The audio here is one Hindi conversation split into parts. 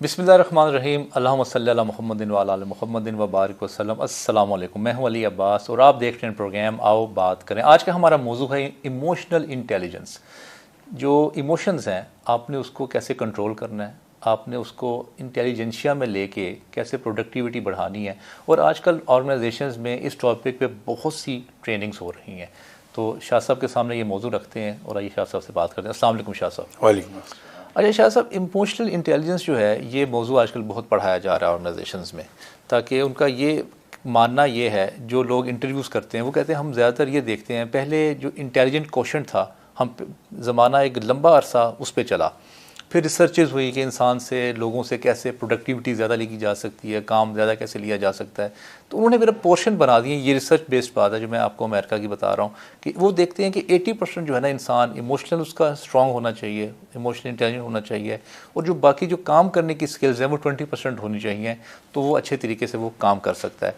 बिस्मिल्लाहिर्रहमानिर्रहीम अल्लाहुम्मा सल्ली अला मुहम्मदिन व अला आलि मुहम्मदिन व बारिक वसल्लम। अस्सलाम वालेकुम। मैं हूं अली अब्बास और आप देख रहे हैं प्रोग्राम आओ बात करें। आज का हमारा मौजू है इमोशनल इंटेलिजेंस। जो इमोशंस हैं आपने उसको कैसे कंट्रोल करना है, आपने उसको इंटेलिजेंशिया में लेके कैसे प्रोडक्टिविटी बढ़ानी है। और आजकल ऑर्गेनाइजेशंस में इस टॉपिक पे बहुत सी ट्रेनिंग्स हो रही हैं। तो शाह साहब के सामने ये मौजू रखते हैं और आइए शाह साहब से बात करते हैं। अस्सलाम वालेकुम शाह साहब। वालेकुम। अच्छा शाह साहब, इमोशनल इंटेलिजेंस जो है ये मौजू आजकल बहुत पढ़ाया जा रहा है ऑर्गेनाइजेशंस में, ताकि उनका ये मानना ये है, जो लोग इंटरव्यूज़ करते हैं वो कहते हैं हम ज़्यादातर ये देखते हैं, पहले जो इंटेलिजेंट क्वेश्चन था हम ज़माना एक लंबा अरसा उस पर चला, फिर रिसर्चेज हुई कि इंसान से लोगों से कैसे प्रोडक्टिविटी ज़्यादा ली जा सकती है, काम ज़्यादा कैसे लिया जा सकता है। तो उन्होंने मेरा पोर्शन बना दिए। ये रिसर्च बेस्ड बात है जो मैं आपको अमेरिका की बता रहा हूँ कि वो देखते हैं कि 80% जो है ना इंसान इमोशनल उसका स्ट्रॉन्ग होना चाहिए, इमोशनल इंटेलिजेंट होना चाहिए, और जो बाकी जो काम करने की स्किल्स हैं वो 20% होनी चाहिए, तो वो अच्छे तरीके से वो काम कर सकता है।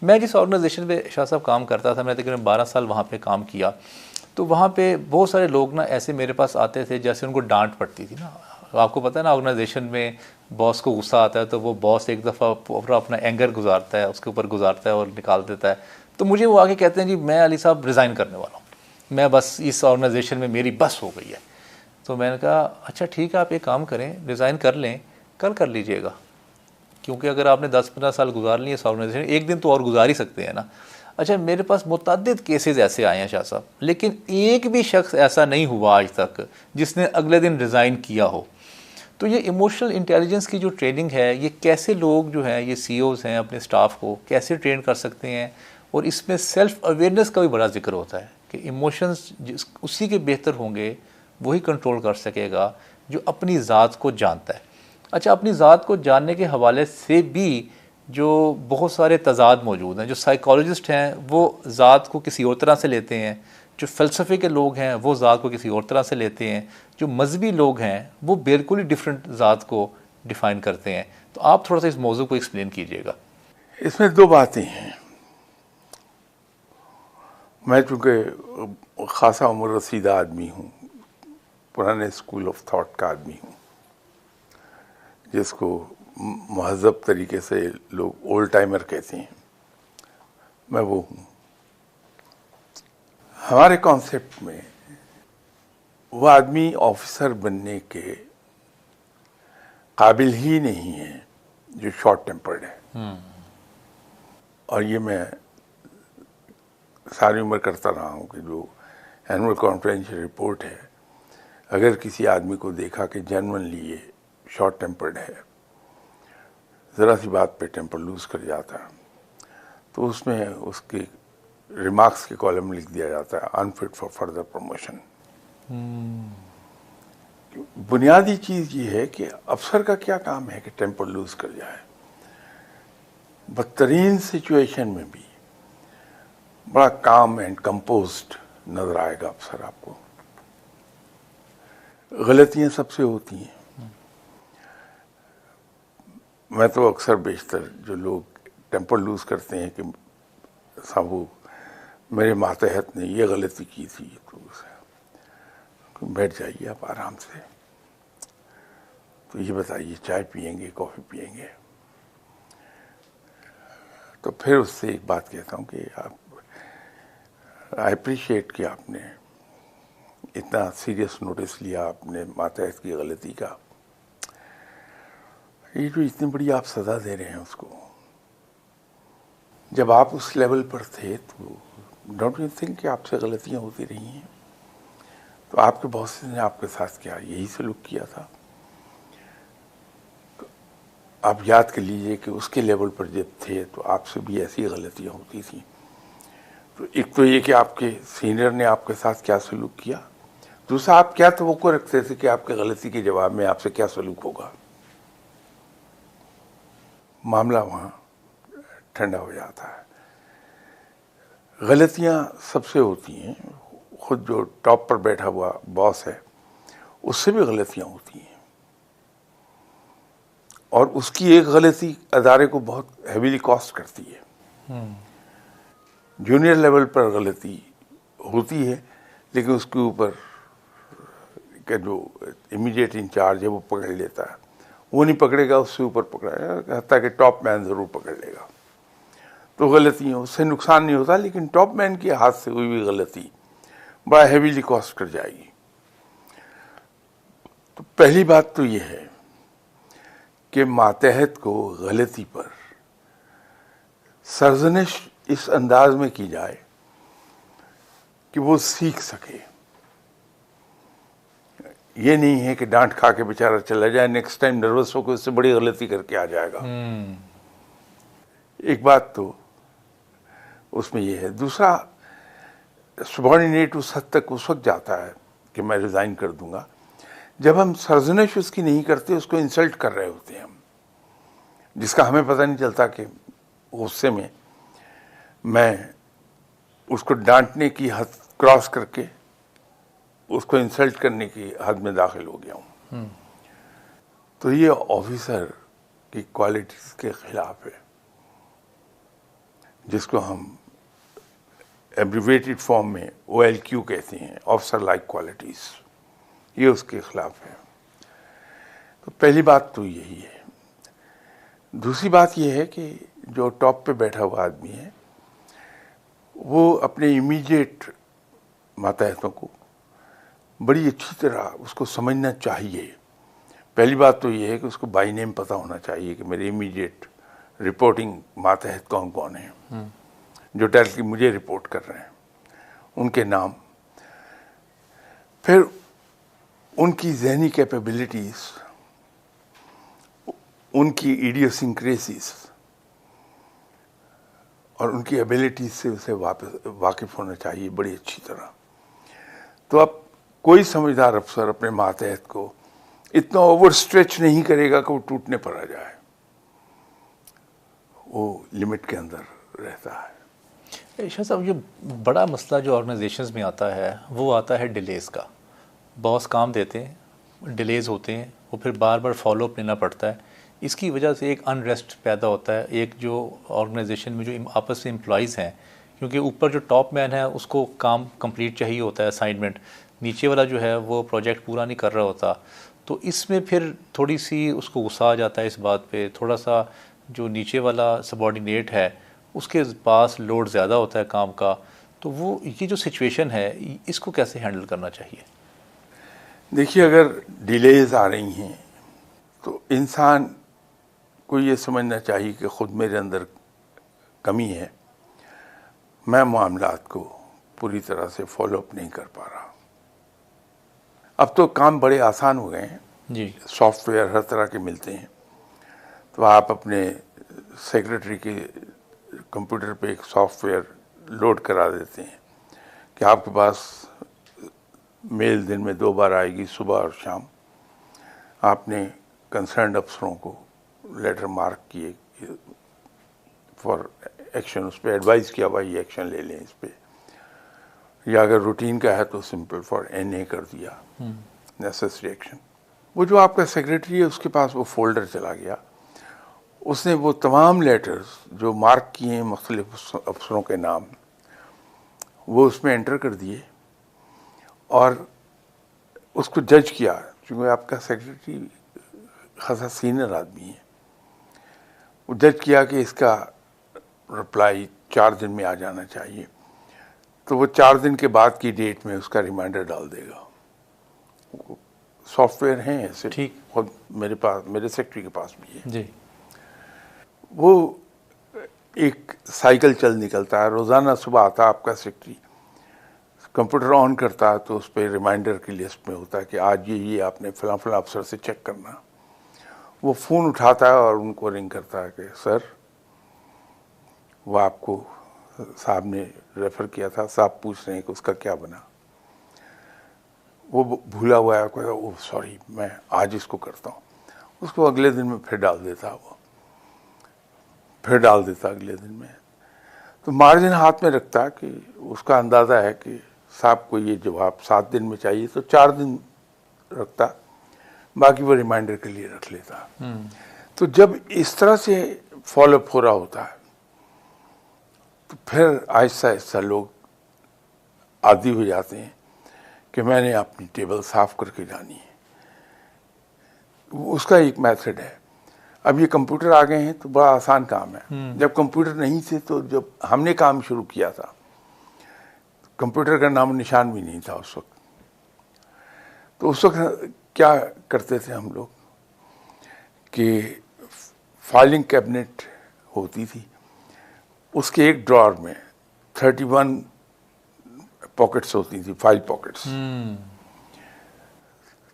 मैं जिस ऑर्गेनाइजेशन में शाह साहब काम करता था, मैंने तकरीबन 12 साल वहाँ पर काम किया, तो वहाँ पे बहुत सारे लोग ना ऐसे मेरे पास आते थे जैसे उनको डांट पड़ती थी ना। आपको पता है ना, ऑर्गेनाइजेशन में बॉस को गुस्सा आता है तो वो बॉस एक दफ़ा पूरा अपना एंगर गुजारता है, उसके ऊपर गुजारता है और निकाल देता है। तो मुझे वो आके कहते हैं जी मैं अली साहब रिज़ाइन करने वाला हूँ, मैं बस इस ऑर्गेनाइजेशन में मेरी बस हो गई है। तो मैंने कहा अच्छा ठीक है, आप एक काम करें, रिज़ाइन कर लें, कल कर लीजिएगा, क्योंकि अगर आपने 10-15 साल गुजार लिए इस ऑर्गेनाइजेशन, एक दिन तो और गुजार ही सकते हैं ना। अच्छा, मेरे पास मुतअद्दिद केसेस ऐसे आए हैं शाह साहब, लेकिन एक भी शख्स ऐसा नहीं हुआ आज तक जिसने अगले दिन रिज़ाइन किया हो। तो ये इमोशनल इंटेलिजेंस की जो ट्रेनिंग है, ये कैसे लोग जो हैं, ये सीईओज़ हैं, अपने स्टाफ को कैसे ट्रेन कर सकते हैं। और इसमें सेल्फ़ अवेयरनेस का भी बड़ा जिक्र होता है कि इमोशंस उसी के बेहतर होंगे, वही कंट्रोल कर सकेगा जो अपनी ज़ात को जानता है। अच्छा, अपनी ज़ात को जानने के हवाले से भी जो बहुत सारे तज़ाद मौजूद हैं। जो साइकोलॉजिस्ट हैं वो ज़ात को किसी और तरह से लेते हैं, जो फ़लसफ़े के लोग हैं वो ज़ात को किसी और तरह से लेते हैं, जो मजहबी लोग हैं वो बिल्कुल ही डिफरेंट ज़ात को डिफ़ाइन करते हैं। तो आप थोड़ा सा इस मौजू को एक्सप्लेन कीजिएगा। इसमें दो बातें हैं। मैं चूँकि ख़ासा उम्र रसीदा आदमी हूँ, पुराने स्कूल ऑफ थॉट का आदमी हूँ, जिसको महज़ब तरीके से लोग ओल्ड टाइमर कहते हैं, मैं वो हूँ। हमारे कॉन्सेप्ट में वो आदमी ऑफिसर बनने के काबिल ही नहीं है जो शॉर्ट टेम्पर्ड है। और ये मैं सारी उम्र करता रहा हूँ कि जो एनुअल कॉन्फ्रेंशियल रिपोर्ट है, अगर किसी आदमी को देखा कि जेन्युइनली ये शॉर्ट टेम्पर्ड है, ज़रा सी बात पे टेम्पर लूज़ कर जाता है, तो उसमें उसके रिमार्क्स के कॉलम लिख दिया जाता है अनफिट फॉर फर्दर प्रमोशन। बुनियादी चीज़ ये है कि अफसर का क्या काम है कि टेम्पर लूज़ कर जाए। बदतरीन सिचुएशन में भी बड़ा काम एंड कंपोज्ड नजर आएगा अफसर आपको। गलतियां सबसे होती हैं। मैं तो अक्सर बेशतर जो लोग टेम्पर लूज़ करते हैं कि साहब मेरे मातहत ने ये गलती की थी, तो बैठ जाइए आप आराम से, तो ये बताइए चाय पियेंगे कॉफ़ी पियेंगे। तो फिर उससे एक बात कहता हूँ कि आप आई अप्रिशिएट कि आपने इतना सीरियस नोटिस लिया अपने मातहत की गलती का। ये जो इतनी बड़ी आप सज़ा दे रहे हैं उसको, जब आप उस लेवल पर थे तो डोंट यू थिंक कि आपसे गलतियां होती रही हैं? तो आपके बॉस ने आपके साथ क्या यही सलूक किया था? तो आप याद कर लीजिए कि उसके लेवल पर जब थे तो आपसे भी ऐसी गलतियां होती थी। तो एक तो ये कि आपके सीनियर ने आपके साथ क्या सलूक किया, दूसरा आप क्या तवक्को रखते थे कि आपके गलती के जवाब में आपसे क्या सलूक होगा। मामला वहाँ ठंडा हो जाता है। गलतियाँ सबसे होती हैं, खुद जो टॉप पर बैठा हुआ बॉस है उससे भी गलतियाँ होती हैं, और उसकी एक गलती अदारे को बहुत हैवीली कॉस्ट करती है। जूनियर लेवल पर गलती होती है, लेकिन उसके ऊपर का जो इमीडिएट इंचार्ज है वो पकड़ लेता है, वो नहीं पकड़ेगा, उससे ऊपर पकड़ेगा, कहता है कि टॉप मैन ज़रूर पकड़ लेगा। तो गलतियाँ, उससे नुकसान नहीं होता, लेकिन टॉप मैन के हाथ से हुई भी गलती बड़ा हैवीली कॉस्ट कर जाएगी। तो पहली बात तो ये है कि मातहत को गलती पर सरजनिश इस अंदाज में की जाए कि वो सीख सके। ये नहीं है कि डांट खा के बेचारा चला जाए, नेक्स्ट टाइम नर्वस होकर उससे बड़ी गलती करके आ जाएगा। एक बात तो उसमें ये है। दूसरा, सबॉर्डिनेट उस हद तक उस वक्त जाता है कि मैं रिज़ाइन कर दूंगा जब हम सरजनिश उसकी नहीं करते, उसको इंसल्ट कर रहे होते हैं हम, जिसका हमें पता नहीं चलता कि गुस्से में मैं उसको डांटने की हद क्रॉस करके उसको इंसल्ट करने की हद में दाखिल हो गया हूँ। तो ये ऑफिसर की क्वालिटीज़ के खिलाफ है, जिसको हम एब्रिवेटेड फॉर्म में OLQ कहते हैं, ऑफिसर लाइक क्वालिटीज़, ये उसके खिलाफ है। तो पहली बात तो यही है। दूसरी बात यह है कि जो टॉप पे बैठा हुआ आदमी है वो अपने इमीडिएट मातहतों को बड़ी अच्छी तरह उसको समझना चाहिए। पहली बात तो ये है कि उसको बाय नेम पता होना चाहिए कि मेरे इमीडिएट रिपोर्टिंग मातहत कौन कौन है जो डायरेक्टली मुझे रिपोर्ट कर रहे हैं, उनके नाम, फिर उनकी जहनी कैपेबिलिटीज़, उनकी इडियोसिंक्रेसीज और उनकी एबिलिटीज से उसे वाकिफ होना चाहिए बड़ी अच्छी तरह। तो अब कोई समझदार अफसर अपने मातहत को इतना ओवर स्ट्रेच नहीं करेगा कि वो टूटने पर आ जाए, वो लिमिट के अंदर रहता है। ईशा साहब, जो बड़ा मसला जो ऑर्गेनाइजेशंस में आता है वो आता है डिलेज़ का। बॉस काम देते हैं, डिलेज़ होते हैं, वो फिर बार बार फॉलोअप लेना पड़ता है। इसकी वजह से एक अनरेस्ट पैदा होता है, एक जो ऑर्गेनाइजेशन में जो आपस में एम्प्लॉइज़ हैं, क्योंकि ऊपर जो टॉप मैन है उसको काम कंप्लीट चाहिए होता है, असाइनमेंट, नीचे वाला जो है वो प्रोजेक्ट पूरा नहीं कर रहा होता। तो इसमें फिर थोड़ी सी उसको गुस्सा आ जाता है इस बात पे, थोड़ा सा जो नीचे वाला सबॉर्डिनेट है उसके पास लोड ज़्यादा होता है काम का। तो वो ये जो सिचुएशन है इसको कैसे हैंडल करना चाहिए? देखिए, अगर डिलेज आ रही हैं तो इंसान को ये समझना चाहिए कि ख़ुद मेरे अंदर कमी है, मैं मामलात को पूरी तरह से फॉलोअप नहीं कर पा रहा। अब तो काम बड़े आसान हो गए हैं जी, सॉफ्टवेयर हर तरह के मिलते हैं। तो आप अपने सेक्रेटरी के कंप्यूटर पे एक सॉफ्टवेयर लोड करा देते हैं कि आपके पास मेल दिन में 2 बार आएगी, सुबह और शाम। आपने कंसर्न्ड अफसरों को लेटर मार्क किए फॉर एक्शन, उस पर एडवाइस किया भाई एक्शन ले लें इस पे, या अगर रूटीन का है तो सिंपल फॉर NA कर दिया, नेसेसरी एक्शन। वो जो आपका सेक्रेटरी है उसके पास वो फोल्डर चला गया, उसने वो तमाम लेटर्स जो मार्क किए हैं मुख्तलिफ अफसरों के नाम, वो उसमें एंटर कर दिए और उसको जज किया। क्योंकि आपका सेक्रेटरी खासा सीनियर आदमी है, वो जज किया कि इसका रिप्लाई 4 दिन में आ जाना चाहिए। तो वो 4 दिन के बाद की डेट में उसका रिमाइंडर डाल देगा। सॉफ्टवेयर हैं ऐसे, ठीक, खुद मेरे पास, मेरे सेक्रेटरी के पास भी है जी। वो एक साइकिल चल निकलता है। रोज़ाना सुबह आता है आपका सेक्रेटरी, कंप्यूटर ऑन करता है तो उस पर रिमाइंडर की लिस्ट में होता है कि आज ये आपने फलां फलां अफसर से चेक करना। वो फ़ोन उठाता है और उनको रिंग करता है कि सर वो आपको साहब ने रेफ़र किया था, साहब पूछ रहे हैं कि उसका क्या बना। वो भूला हुआ है, कहता ओह सॉरी मैं आज इसको करता हूँ। उसको अगले दिन में फिर डाल देता, वो फिर डाल देता अगले दिन में। तो मार्जिन हाथ में रखता है कि उसका अंदाज़ा है कि साहब को ये जवाब 7 दिन में चाहिए, तो 4 दिन रखता, बाकी वो रिमाइंडर के लिए रख लेता। तो जब इस तरह से फॉलोअप हो रहा होता है तो फिर आहिस्ता आहिस्ता लोग आदी हो जाते हैं कि मैंने अपनी टेबल साफ करके जानी है। उसका एक मेथड है। अब ये कंप्यूटर आ गए हैं तो बड़ा आसान काम है। जब कंप्यूटर नहीं थे तो जब हमने काम शुरू किया था कंप्यूटर का नाम निशान भी नहीं था उस वक्त। तो उस वक्त क्या करते थे हम लोग कि फाइलिंग कैबिनेट होती थी, उसके एक ड्रॉअर में 31 पॉकेट्स होती थी, फाइल पॉकेट्स।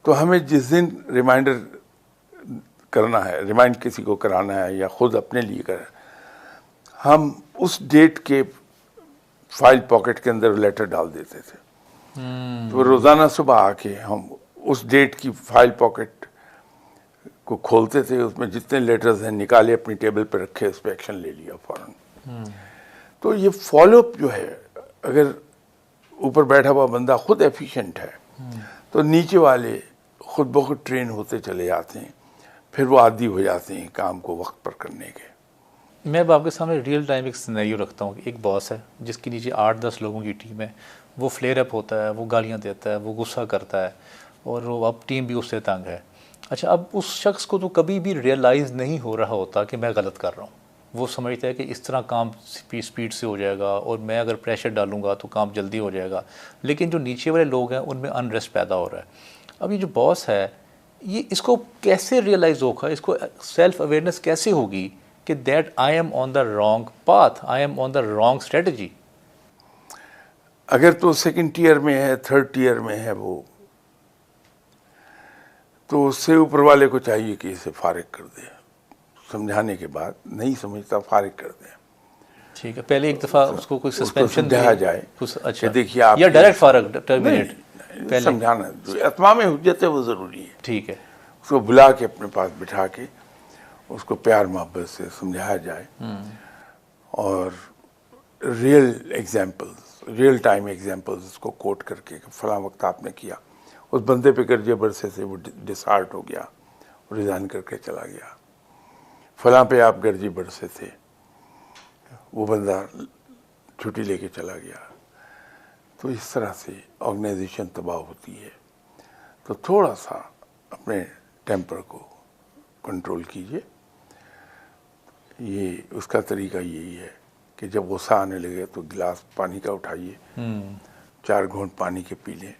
तो हमें जिस दिन रिमाइंडर करना है, रिमाइंड किसी को कराना है या खुद अपने लिए कर, हम उस डेट के फाइल पॉकेट के अंदर लेटर डाल देते थे। तो रोज़ाना सुबह आके हम उस डेट की फाइल पॉकेट को खोलते थे, उसमें जितने लेटर्स हैं निकाले, अपनी टेबल पर रखे, उस पर एक्शन ले लिया फौरन। तो ये फॉलोअप जो है, अगर ऊपर बैठा हुआ बंदा खुद एफिशिएंट है तो नीचे वाले खुद ब खुद ट्रेन होते चले जाते हैं, फिर वो आदी हो जाते हैं काम को वक्त पर करने के। मैं अब आपके सामने रियल टाइम एक सिनेरियो रखता हूँ। एक बॉस है जिसके नीचे 8-10 लोगों की टीम है, वो फ्लेयर अप होता है, वो गालियाँ देता है, वो गुस्सा करता है और वो अब टीम भी उससे तंग है। अच्छा, अब उस शख्स को तो कभी भी रियलाइज़ नहीं हो रहा होता कि मैं गलत कर रहा हूँ। वो समझता है कि इस तरह काम स्पीड से हो जाएगा और मैं अगर प्रेशर डालूंगा तो काम जल्दी हो जाएगा, लेकिन जो नीचे वाले लोग हैं उनमें अनरेस्ट पैदा हो रहा है। अब ये जो बॉस है, ये इसको कैसे रियलाइज़ होगा, इसको सेल्फ अवेयरनेस कैसे होगी कि that I am on the wrong path, I am on the wrong strategy? अगर तो सेकंड टियर में है, थर्ड टियर में है वो, तो उससे ऊपर वाले को चाहिए कि इसे फारिग कर दे, समझाने के बाद। नहीं समझता, फारिग कर दे। ठीक है, पहले एक दफ़ा उसको कोई सस्पेंशन समझाया जाए। अच्छा, देखिए आप, या डायरेक्ट फारिग, टर्मिनेट, पहले समझाना। जो इत्माम हुज्जत है वो ज़रूरी है। ठीक है, उसको बुला के अपने पास बिठा के उसको प्यार मोहब्बत से समझाया जाए और real examples, real time examples उसको कोट करके कि फलां वक्त आपने किया, उस बंदे पे गर्जे बरसे से वो डिसहार्ट हो गया, रिज़ाइन करके चला गया। फलां पे आप गर्जी बरसे थे, वो बंदा छुट्टी लेके चला गया। तो इस तरह से ऑर्गेनाइजेशन तबाह होती है। तो थोड़ा सा अपने टेम्पर को कंट्रोल कीजिए। ये उसका तरीका यही है कि जब गुस्सा आने लगे तो गिलास पानी का उठाइए, 4 घूंट पानी के पी लें,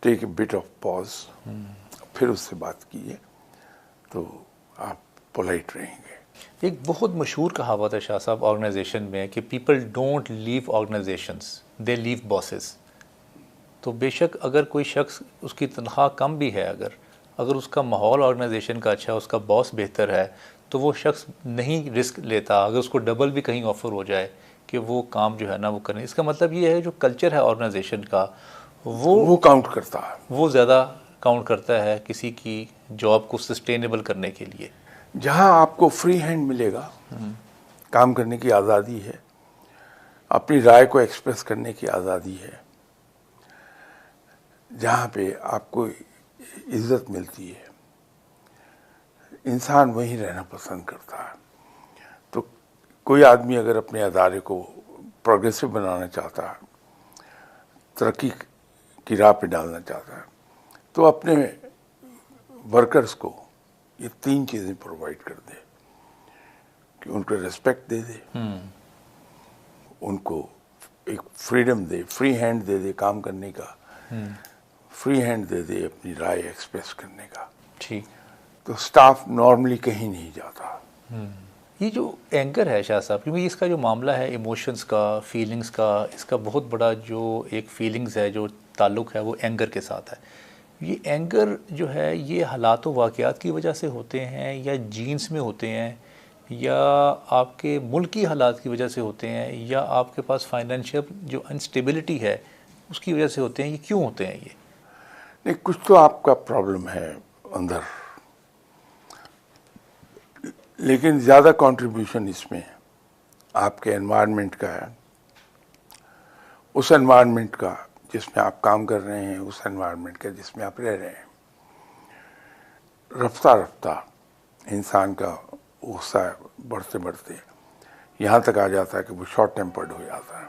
take a bit of pause, फिर उससे बात कीजिए, तो आप पोलाइट रहेंगे। एक बहुत मशहूर कहावत है शाह साहब ऑर्गेनाइजेशन में कि people don't leave organisations, they leave bosses. तो बेशक अगर कोई शख्स, उसकी तनख्वाह कम भी है, अगर उसका माहौल ऑर्गेनाइजेशन का अच्छा है, उसका बॉस बेहतर है, तो वो शख्स नहीं रिस्क लेता अगर उसको डबल भी कहीं ऑफ़र हो जाए कि वो काम जो है ना वो करें। इसका मतलब ये है जो कल्चर है ऑर्गेनाइजेशन का वो काउंट करता है, वो ज़्यादा काउंट करता है किसी की जॉब को सस्टेनेबल करने के लिए। जहाँ आपको फ्री हैंड मिलेगा, काम करने की आज़ादी है, अपनी राय को एक्सप्रेस करने की आज़ादी है, जहाँ पे आपको इज्जत मिलती है, इंसान वहीं रहना पसंद करता है। तो कोई आदमी अगर अपने अदारे को प्रोग्रेसिव बनाना चाहता है, तरक्की की राह पे डालना चाहता है, तो अपने वर्कर्स को ये 3 चीज़ें प्रोवाइड कर दे कि उनको रिस्पेक्ट दे दे, उनको एक फ्रीडम दे, फ्री हैंड दे दे काम करने का, फ्री हैंड दे दे अपनी राय एक्सप्रेस करने का। ठीक। तो स्टाफ नॉर्मली कहीं नहीं जाता। ये जो एंगर है शाह साहब, क्योंकि इसका जो मामला है इमोशंस का, फीलिंग्स का, इसका बहुत बड़ा जो एक फीलिंग्स है, जो ताल्लुक़ है वो एंगर के साथ है। ये एंगर जो है ये हालात व वाक़यात की वजह से होते हैं या जीन्स में होते हैं या आपके मुल्की हालात की वजह से होते हैं या आपके पास फाइनेंशियल जो अनस्टेबिलिटी है उसकी वजह से होते हैं? ये क्यों होते हैं ये? नहीं, कुछ तो आपका प्रॉब्लम है अंदर, लेकिन ज़्यादा कंट्रीब्यूशन इसमें आपके एनवायरनमेंट का है, उस एनवायरनमेंट का जिसमें आप काम कर रहे हैं, उस एनवायरनमेंट का जिसमें आप रह रहे हैं। रफ्ता रफ्ता इंसान का गुस्सा बढ़ते बढ़ते यहाँ तक आ जाता है कि वो शॉर्ट टेम्पर्ड हो जाता है।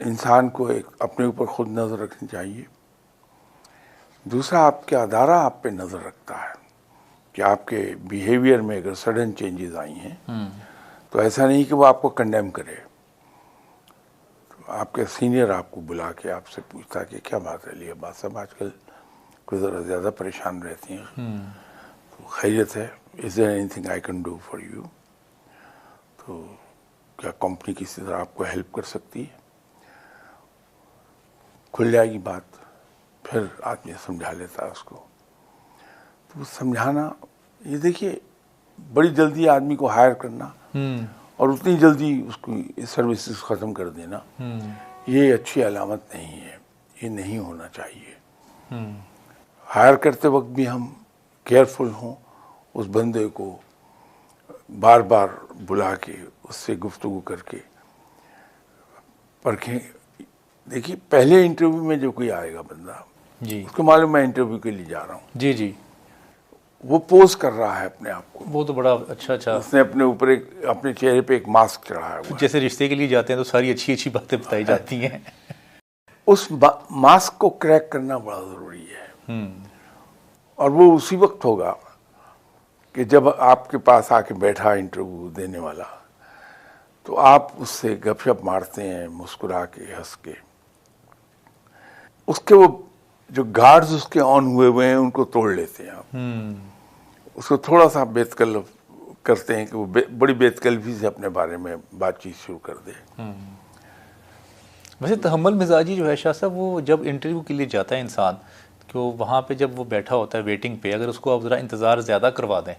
इंसान को एक अपने ऊपर खुद नज़र रखनी चाहिए दूसरा, आपका अदारा आप पे नज़र रखता है कि आपके बिहेवियर में अगर सडन चेंजेस आई हैं तो ऐसा नहीं कि वो आपको कंडेम करे। तो आपके सीनियर आपको बुला के आपसे पूछता है कि क्या बात है लिया बात साहब, आजकल कुछ ज़रा ज़्यादा परेशान रहती हैं, तो खैरियत है, is there anything I can do for you, तो क्या कंपनी किसी तरह आपको हेल्प कर सकती है? खुल जाएगी बात, फिर आदमी समझा लेता है उसको। तो वो समझाना, ये देखिए बड़ी जल्दी आदमी को हायर करना और उतनी जल्दी उसकी सर्विसेज ख़त्म कर देना, ये अच्छी अलामत नहीं है, ये नहीं होना चाहिए। हायर करते वक्त भी हम केयरफुल हों, उस बंदे को बार बार बुला के उससे गुफ्तगू करके परखें। देखिए पहले इंटरव्यू में जो कोई आएगा बंदा जी, उसको मालूम मैं इंटरव्यू के लिए जा रहा हूँ, जी जी, वो पोज कर रहा है अपने आप को, वो तो बड़ा अच्छा उसने अपने ऊपर एक, अपने चेहरे पे एक मास्क चढ़ाया हुआ है। जैसे रिश्ते के लिए जाते हैं तो सारी अच्छी अच्छी बातें बताई जाती हैं। उस मास्क को क्रैक करना बड़ा ज़रूरी है। और वो उसी वक्त होगा कि जब आपके पास आके बैठा इंटरव्यू देने वाला, तो आप उससे गपशप मारते हैं मुस्कुरा के, हंस के, उसके वो जो गार्ड्स उसके ऑन हुए हैं उनको तोड़ लेते हैं आप। उसको थोड़ा सा बेतकल्लफ करते हैं कि वो बड़ी बेतकल्फी से अपने बारे में बातचीत शुरू कर दे। वैसे तहम्मुल मिजाजी जो है शाह साहब, वो जब इंटरव्यू के लिए जाता है इंसान, तो वहाँ पे जब वो बैठा होता है वेटिंग पे, अगर उसको आप ज़रा इंतज़ार ज़्यादा करवा दें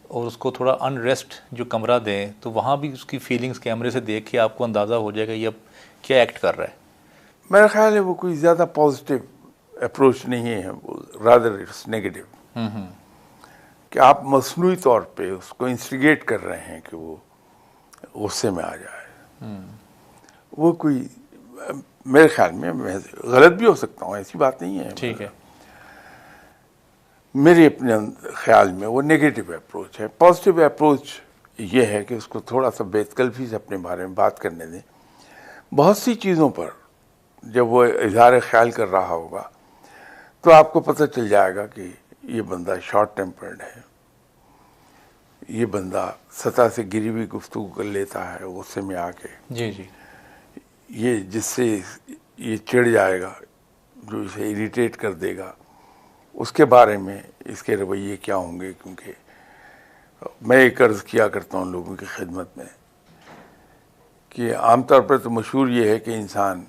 और उसको थोड़ा अनरेस्ट जो कमरा दें, तो वहाँ भी उसकी फीलिंग्स कैमरे से देख के आपको अंदाज़ा हो जाएगा ये अब क्या एक्ट कर रहा है। मेरा ख्याल है वो कोई ज़्यादा पॉजिटिव अप्रोच नहीं है, वो रादर इट्स नेगेटिव, कि आप मसनूई तौर पे उसको इंस्टिगेट कर रहे हैं कि वो गुस्से में आ जाए। वो कोई, मेरे ख्याल में, मैं गलत भी हो सकता हूँ, ऐसी बात नहीं है, ठीक है, मेरे अपने ख्याल में वो नेगेटिव अप्रोच है। पॉजिटिव अप्रोच ये है कि उसको थोड़ा सा बेतकल्फी से अपने बारे में बात करने दें। बहुत सी चीज़ों पर जब वो इजहार ख्याल कर रहा होगा तो आपको पता चल जाएगा कि ये बंदा शॉर्ट टेम्पर्ड है, ये बंदा सतह से गिरी हुई गुफ्तगू कर लेता है गुस्से में आके, जी जी, ये जिससे ये चिढ़ जाएगा, जो इसे इरिटेट कर देगा, उसके बारे में इसके रवैये क्या होंगे। क्योंकि मैं एक अर्ज़ किया करता हूँ लोगों की खिदमत में कि आमतौर पर तो मशहूर ये है कि इंसान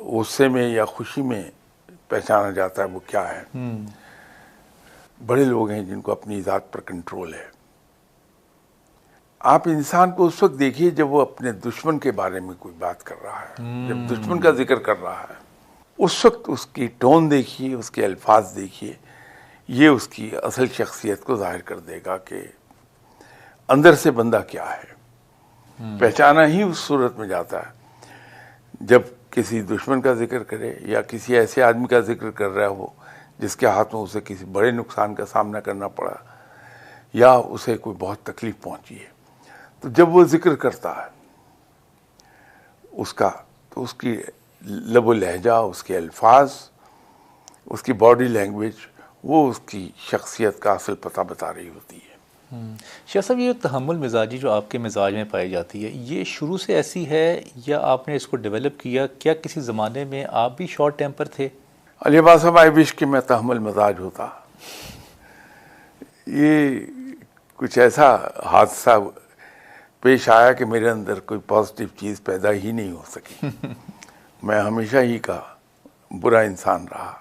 गुस्से में या खुशी में पहचाना जाता है वो क्या है। बड़े लोग हैं जिनको अपनी ज़ात पर कंट्रोल है। आप इंसान को उस वक्त देखिए जब वो अपने दुश्मन के बारे में कोई बात कर रहा है, जब दुश्मन का जिक्र कर रहा है, उस वक्त उसकी टोन देखिए, उसके अल्फाज देखिए, ये उसकी असल शख्सियत को जाहिर कर देगा कि अंदर से बंदा क्या है। पहचाना ही उस सूरत में जाता है जब किसी दुश्मन का जिक्र करे या किसी ऐसे आदमी का जिक्र कर रहा हो जिसके हाथ में उसे किसी बड़े नुकसान का सामना करना पड़ा या उसे कोई बहुत तकलीफ पहुंची है। तो जब वो जिक्र करता है उसका, तो उसकी लबो लहजा, उसके अल्फाज, उसकी बॉडी लैंग्वेज, वो उसकी शख्सियत का असल पता बता रही होती है। शाह साहब, ये तहम्मुल मिजाजी जो आपके मिजाज में पाई जाती है, ये शुरू से ऐसी है या आपने इसको डेवलप किया? क्या किसी ज़माने में आप भी शॉर्ट टेम्पर थे? अलीबाद साहब, आई विश कि मैं तहम्मुल मिजाज होता। ये कुछ ऐसा हादसा पेश आया कि मेरे अंदर कोई पॉजिटिव चीज़ पैदा ही नहीं हो सकी। मैं हमेशा ही का बुरा इंसान रहा।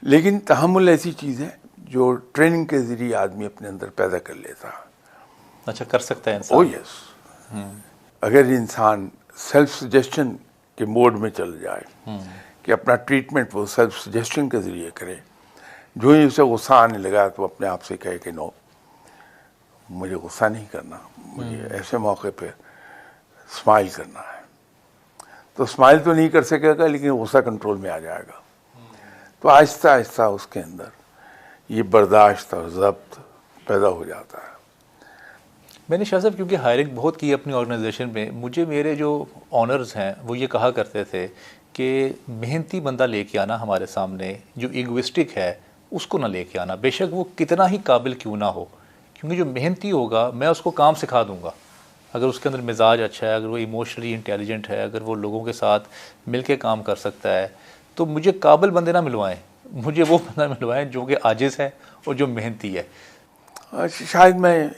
लेकिन तहम्मुल ऐसी चीज़ है जो ट्रेनिंग के ज़रिए आदमी अपने अंदर पैदा कर लेता है। अच्छा, कर सकता है इंसान? Oh yes. अगर इंसान सेल्फ सजेशन के मोड में चल जाए कि अपना ट्रीटमेंट वो सेल्फ सजेशन के ज़रिए करे, जो ही उसे गुस्सा आने लगा तो अपने आप से कहे कि नो, मुझे गुस्सा नहीं करना, मुझे ऐसे मौके पे स्माइल करना है। तो स्माइल तो नहीं कर सकेगा लेकिन गुस्सा कंट्रोल में आ जाएगा। तो आहिस्ता आहिस्ता उसके अंदर ये बर्दाश्त और ज़ब्त पैदा हो जाता है। मैंने शाह साहब क्योंकि हायरिंग बहुत की अपनी ऑर्गेनाइजेशन में, मुझे मेरे जो ऑनर्स हैं वो ये कहा करते थे कि मेहनती बंदा लेके आना हमारे सामने, जो इगोइस्टिक है उसको ना लेके आना, बेशक वो कितना ही काबिल क्यों ना हो, क्योंकि जो मेहनती होगा मैं उसको काम सिखा दूंगा। अगर उसके अंदर मिजाज अच्छा है, अगर वो इमोशनली इंटेलिजेंट है, अगर वो लोगों के साथ मिल के काम कर सकता है, तो मुझे काबिल बंदे ना मिलवाएं, मुझे वो बंदा मिलवाएं जो कि आजिज़ है और जो मेहनती है। शायद मैं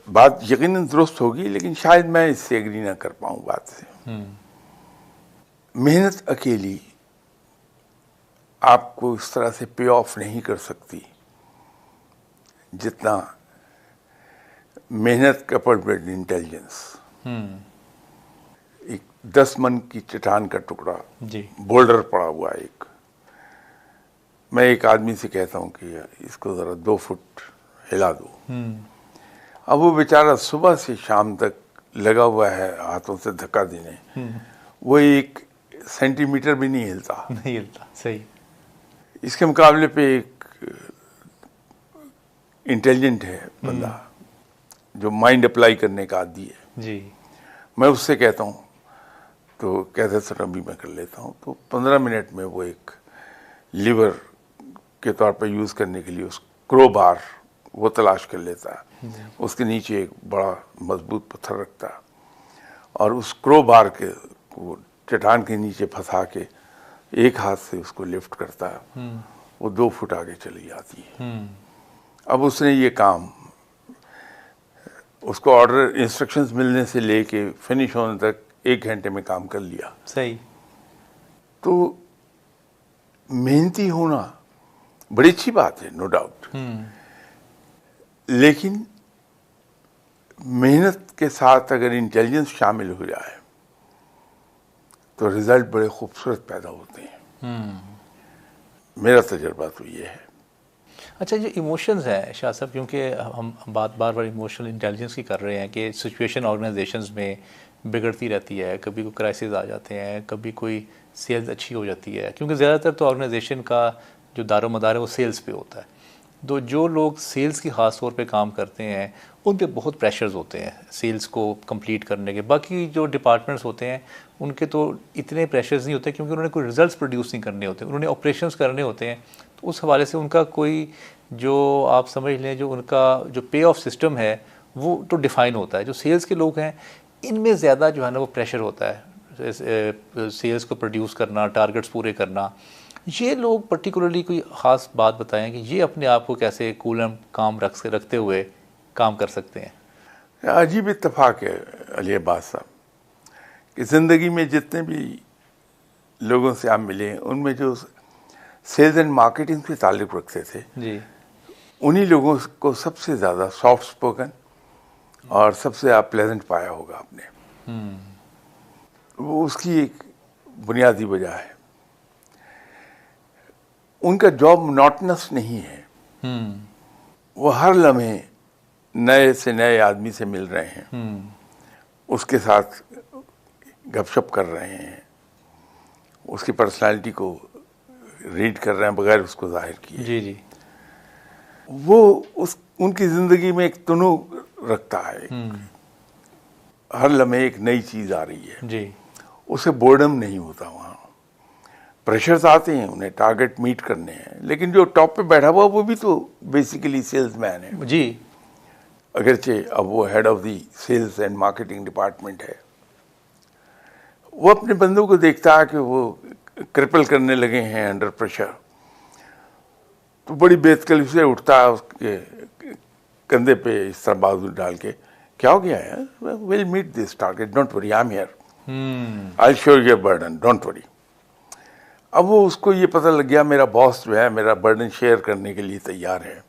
बात यकीनन दुरुस्त होगी, लेकिन शायद मैं इससे एग्री ना कर पाऊँ बात से। मेहनत अकेली आपको इस तरह से पे ऑफ नहीं कर सकती जितना मेहनत कपल्ड विद इंटेलिजेंस। एक 10 मन की चट्टान का टुकड़ा, जी बोल्डर पड़ा हुआ है एक, मैं एक आदमी से कहता हूँ कि इसको ज़रा 2 फुट हिला दो। अब वो बेचारा सुबह से शाम तक लगा हुआ है हाथों से धक्का देने, वो 1 सेंटीमीटर भी नहीं हिलता। नहीं हिलता, सही। इसके मुकाबले पे एक इंटेलिजेंट है बंदा जो माइंड अप्लाई करने का आदी है जी, मैं उससे कहता हूँ तो कहते सर अभी मैं कर लेता हूँ, तो 15 मिनट में वो एक लीवर के तौर पर यूज़ करने के लिए उस क्रो बार वो तलाश कर लेता है, उसके नीचे एक बड़ा मजबूत पत्थर रखता है और उस क्रो बार के वो चट्टान के नीचे फंसा के एक हाथ से उसको लिफ्ट करता है, वो 2 फुट आगे चली जाती है। अब उसने ये काम, उसको ऑर्डर इंस्ट्रक्शंस मिलने से लेके फिनिश होने तक 1 घंटे में काम कर लिया। सही। तो मेहनती होना बड़ी अच्छी बात है, नो डाउट, लेकिन मेहनत के साथ अगर इंटेलिजेंस शामिल हो जाए तो रिजल्ट बड़े खूबसूरत पैदा होते हैं। मेरा तजुर्बा तो ये है। अच्छा, जो इमोशंस हैं शाह साहब, क्योंकि हम बात बार बार इमोशनल इंटेलिजेंस की कर रहे हैं कि सिचुएशन ऑर्गेनाइजेशंस में बिगड़ती रहती है, कभी कोई क्राइसिस आ जाते हैं, कभी कोई सेल्स अच्छी हो जाती है, क्योंकि ज़्यादातर तो ऑर्गेनाइजेशन का जो दारो मदार है वो सेल्स पे होता है। तो जो लोग सेल्स की ख़ास तौर पे काम करते हैं उन पे बहुत प्रेशर्स होते हैं सेल्स को कंप्लीट करने के। बाकी जो डिपार्टमेंट्स होते हैं उनके तो इतने प्रेशर्स नहीं होते, क्योंकि उन्होंने कोई रिजल्ट्स प्रोड्यूस नहीं करने होते, उन्होंने ऑपरेशंस करने होते हैं। तो उस हवाले से उनका कोई, जो आप समझ लें, जो उनका जो पे ऑफ सिस्टम है वो तो डिफ़ाइन होता है। जो सेल्स के लोग हैं इनमें ज़्यादा जो है ना वो प्रेशर होता है सेल्स को प्रोड्यूस करना, टारगेट्स पूरे करना। ये लोग पर्टिकुलरली कोई ख़ास बात बताएं कि ये अपने आप को कैसे कूल एंड काम रखते हुए काम कर सकते हैं। अजीब इत्तेफाक है अली अब्बास साहब कि ज़िंदगी में जितने भी लोगों से आप मिले उनमें जो सेल्स एंड मार्केटिंग से ताल्लुक़ रखते थे जी, उन्हीं लोगों को सबसे ज़्यादा सॉफ्ट स्पोकन और सबसे ज़्यादा प्लेजेंट पाया होगा आपने। वो उसकी एक बुनियादी वजह है, उनका जॉब मोनोटनस नहीं है। वो हर लम्हे नए से नए आदमी से मिल रहे हैं, उसके साथ गपशप कर रहे हैं, उसकी पर्सनालिटी को रीड कर रहे हैं बगैर उसको जाहिर किए। जी जी, वो उनकी ज़िंदगी में एक तनुक रखता है, हर लम्हे एक नई चीज़ आ रही है जी, उसे बोर्डम नहीं होता। वहाँ प्रेशर्स आते हैं, उन्हें टारगेट मीट करने हैं, लेकिन जो टॉप पे बैठा हुआ वो भी तो बेसिकली सेल्समैन है जी, अगरचे अब वो head of the sales and marketing department है। वो अपने बंदों को देखता है कि वो क्रिपल करने लगे हैं अंडर प्रेशर, तो बड़ी बेतकलीफ से उठता है, उसके कंधे पे इस तरह बाजू डाल के, क्या हो गया है, will meet this target, don't worry, I am here, I will show your burden, don't worry. अब वो उसको ये पता लग गया मेरा बॉस जो है मेरा बर्डन शेयर करने के लिए तैयार है,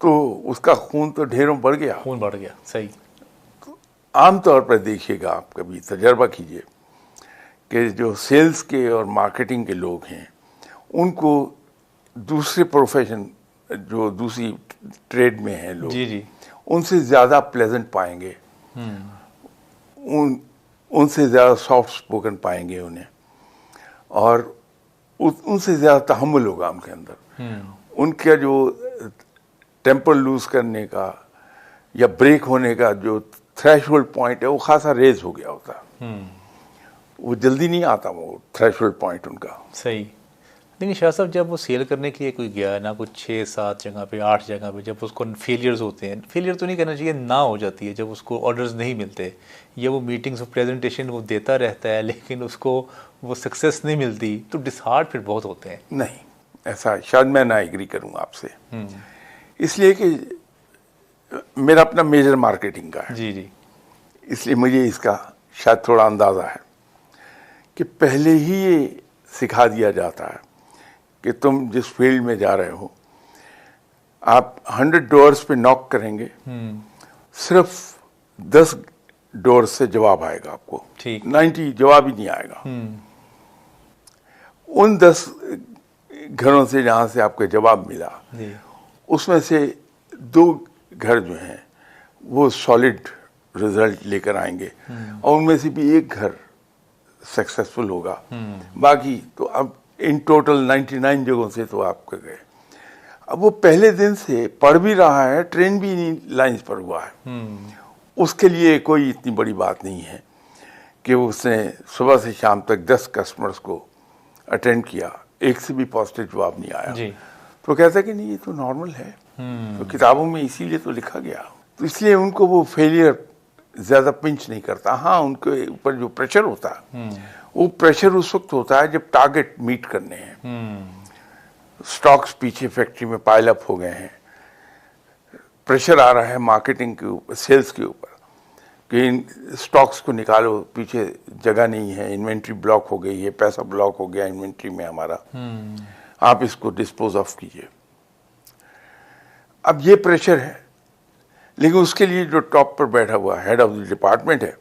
तो उसका खून तो ढेरों बढ़ गया। खून बढ़ गया, सही। आमतौर पर देखिएगा, आप कभी तजर्बा कीजिए कि जो सेल्स के और मार्केटिंग के लोग हैं उनको दूसरे प्रोफेशन, जो दूसरी ट्रेड में हैं लोग, जी जी, उनसे ज़्यादा प्लेजेंट पाएंगे, उनसे ज़्यादा सॉफ्ट स्पोकन पाएंगे उन्हें, और उनसे ज़्यादा तहम्मुल होगा उनके अंदर। उनका जो टेम्पर लूज करने का या ब्रेक होने का जो थ्रेशोल्ड पॉइंट है वो खासा रेज हो गया होता है। वो जल्दी नहीं आता, वो थ्रेशोल्ड पॉइंट उनका। सही। लेकिन शाह साहब जब वो सेल करने के लिए कोई गया ना, कुछ 6-7 जगह पे 8 जगह पे, जब उसको फेलियर्स होते हैं, फेलियर तो नहीं कहना चाहिए, ना हो जाती है, जब उसको ऑर्डर्स नहीं मिलते या वो मीटिंग्स और प्रेजेंटेशन वो देता रहता है लेकिन उसको वो सक्सेस नहीं मिलती, तो डिसहार्ट फिर बहुत होते हैं। नहीं, ऐसा शायद मैं ना एग्री करूँ आपसे, इसलिए कि मेरा अपना मेजर मार्केटिंग का है। जी जी। इसलिए मुझे इसका शायद थोड़ा अंदाज़ा है कि पहले ही ये सिखा दिया जाता है कि तुम जिस फील्ड में जा रहे हो, आप 100 डोर्स पे नॉक करेंगे, सिर्फ 10 डोर से जवाब आएगा आपको, ठीक। 90 जवाब ही नहीं आएगा। उन 10 घरों से जहाँ से आपको जवाब मिला, उसमें से 2 घर जो हैं वो सॉलिड रिजल्ट लेकर आएंगे और उनमें से भी 1 घर सक्सेसफुल होगा। बाकी तो अब इन टोटल 99 जगहों से तो आपके गए। अब वो पहले दिन से पढ़ भी रहा है, ट्रेन भी इन्हीं लाइंस पर हुआ है, उसके लिए कोई इतनी बड़ी बात नहीं है कि उसने सुबह से शाम तक 10 कस्टमर्स को अटेंड किया, एक से भी पॉजिटिव जवाब नहीं आया जी। तो कहता है कि नहीं ये तो नॉर्मल है, तो किताबों में इसीलिए तो लिखा गया। तो इसलिए उनको वो फेलियर ज़्यादा पिंच नहीं करता। हाँ, उनके ऊपर जो प्रेशर होता है वो प्रेशर उस वक्त होता है जब टारगेट मीट करने हैं, स्टॉक्स पीछे फैक्ट्री में पाइल अप हो गए हैं, प्रेशर आ रहा है मार्केटिंग के ऊपर, सेल्स के ऊपर कि इन स्टॉक्स को निकालो, पीछे जगह नहीं है, इन्वेंट्री ब्लॉक हो गई है, पैसा ब्लॉक हो गया इन्वेंट्री में हमारा, आप इसको डिस्पोज ऑफ कीजिए। अब ये प्रेशर है, लेकिन उसके लिए जो टॉप पर बैठा हुआ हेड ऑफ द डिपार्टमेंट है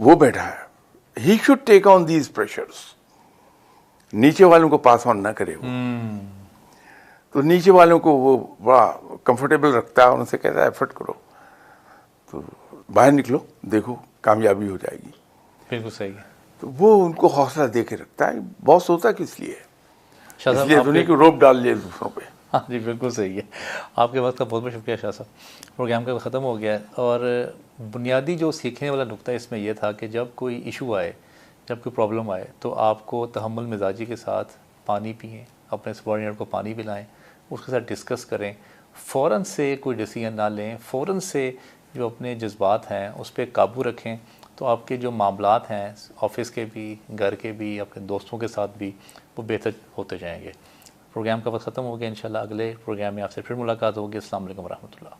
वो बैठा है, he should take on these pressures, नीचे वालों को पास ऑन ना करे वो। तो नीचे वालों को वो बड़ा कंफर्टेबल रखता है, उनसे कहता है एफर्ट करो, तो बाहर निकलो, देखो कामयाबी हो जाएगी। बिल्कुल सही है। तो वो उनको हौसला दे के रखता है। बॉस होता किस लिए? शाह साहब इसलिए तो नहीं कि रोप डाल लिए दूसरों पे। हाँ जी, बिल्कुल सही है। आपके वक्त का बहुत बहुत शुक्रिया शाह साहब। प्रोग्राम का ख़त्म हो गया है और बुनियादी जो सीखने वाला नुक्ता इसमें यह था कि जब कोई इशू आए, जब कोई प्रॉब्लम आए, तो आपको तहम्मुल मिजाजी के साथ पानी पिएं, अपने सबॉर्डिनेट को पानी पिलाएं, उसके साथ डिस्कस करें, फ़ौरन से कोई डिसीजन ना लें, फ़ौरन से जो अपने जज्बात हैं उस पर काबू रखें, तो आपके जो मामलात हैं ऑफ़िस के भी, घर के भी, अपने दोस्तों के साथ भी, वो बेहतर होते जाएंगे। प्रोग्राम का वक्त ख़त्म हो गया। इंशाल्लाह अगले प्रोग्राम में आपसे फिर मुलाकात होगी। अस्सलाम वालेकुम रहमतुल्लाह।